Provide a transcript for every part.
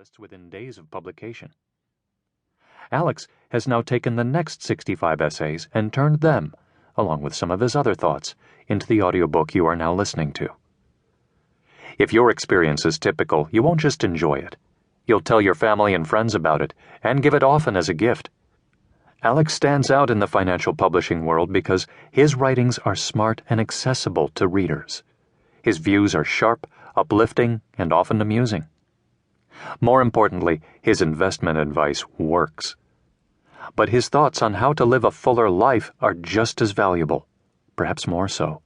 lists within days of publication. Alex has now taken the next 65 essays and turned them, along with some of his other thoughts, into the audiobook you are now listening to. If your experience is typical, you won't just enjoy it. You'll tell your family and friends about it, and give it often as a gift. Alex stands out in the financial publishing world because his writings are smart and accessible to readers. His views are sharp, uplifting, and often amusing. More importantly, his investment advice works. But his thoughts on how to live a fuller life are just as valuable, perhaps more so.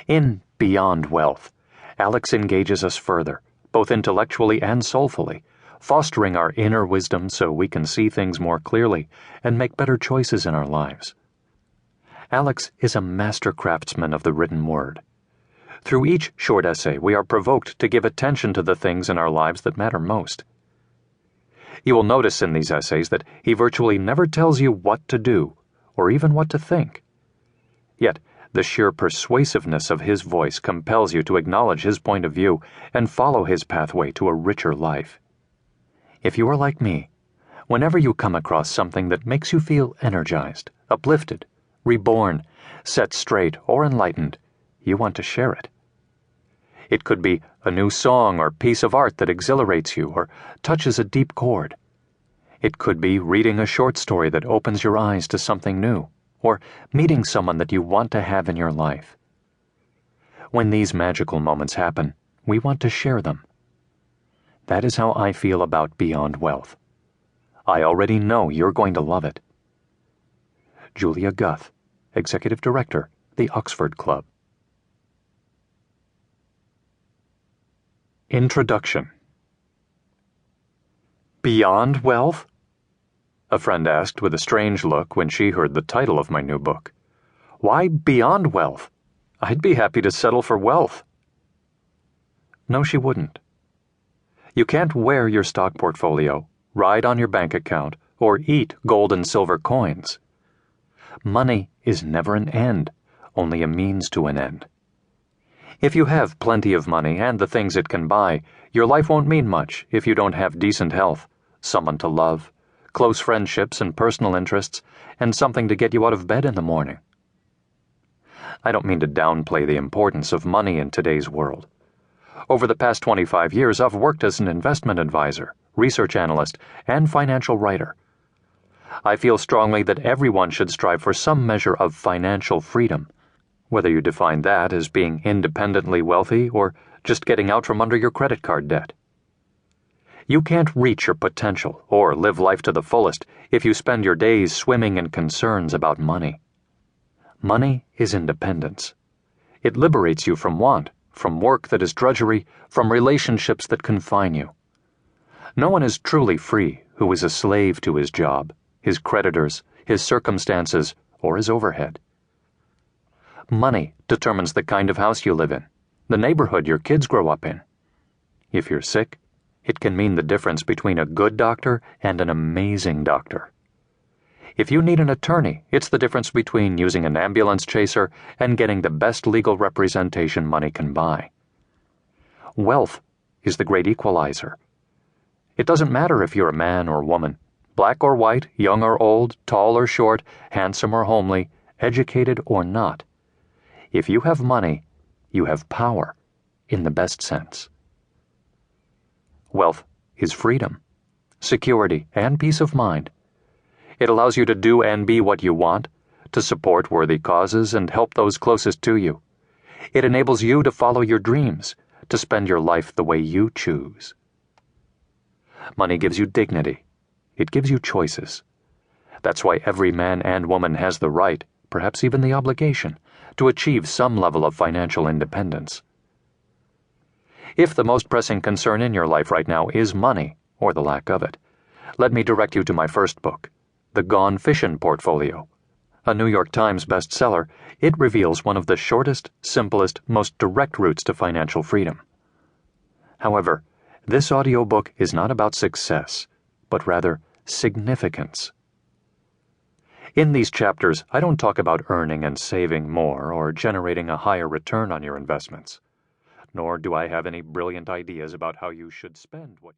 In Beyond Wealth, Alex engages us further, both intellectually and soulfully, fostering our inner wisdom so we can see things more clearly and make better choices in our lives. Alex is a master craftsman of the written word. Through each short essay, we are provoked to give attention to the things in our lives that matter most. You will notice in these essays that he virtually never tells you what to do, or even what to think. Yet, the sheer persuasiveness of his voice compels you to acknowledge his point of view and follow his pathway to a richer life. If you are like me, whenever you come across something that makes you feel energized, uplifted, reborn, set straight, or enlightened, you want to share it. It could be a new song or piece of art that exhilarates you or touches a deep chord. It could be reading a short story that opens your eyes to something new, or meeting someone that you want to have in your life. When these magical moments happen, we want to share them. That is how I feel about Beyond Wealth. I already know you're going to love it. Julia Guth, Executive Director, the Oxford Club. Introduction. Beyond Wealth? A friend asked with a strange look when she heard the title of my new book. Why Beyond Wealth? I'd be happy to settle for wealth. No, she wouldn't. You can't wear your stock portfolio, ride on your bank account, or eat gold and silver coins. Money is never an end, only a means to an end. If you have plenty of money and the things it can buy, your life won't mean much if you don't have decent health, someone to love, close friendships and personal interests, and something to get you out of bed in the morning. I don't mean to downplay the importance of money in today's world. Over the past 25 years, I've worked as an investment advisor, research analyst, and financial writer. I feel strongly that everyone should strive for some measure of financial freedom, whether you define that as being independently wealthy or just getting out from under your credit card debt. You can't reach your potential or live life to the fullest if you spend your days swimming in concerns about money. Money is independence. It liberates you from want, from work that is drudgery, from relationships that confine you. No one is truly free who is a slave to his job, his creditors, his circumstances, or his overhead. Money determines the kind of house you live in, the neighborhood your kids grow up in. If you're sick, it can mean the difference between a good doctor and an amazing doctor. If you need an attorney, it's the difference between using an ambulance chaser and getting the best legal representation money can buy. Wealth is the great equalizer. It doesn't matter if you're a man or woman, black or white, young or old, tall or short, handsome or homely, educated or not. If you have money, you have power, in the best sense. Wealth is freedom, security, and peace of mind. It allows you to do and be what you want, to support worthy causes and help those closest to you. It enables you to follow your dreams, to spend your life the way you choose. Money gives you dignity. It gives you choices. That's why every man and woman has the right, perhaps even the obligation, to achieve some level of financial independence. If the most pressing concern in your life right now is money, or the lack of it, let me direct you to my first book, The Gone Fishin' Portfolio. A New York Times bestseller, it reveals one of the shortest, simplest, most direct routes to financial freedom. However, this audiobook is not about success, but rather significance. In these chapters, I don't talk about earning and saving more or generating a higher return on your investments. Nor do I have any brilliant ideas about how you should spend what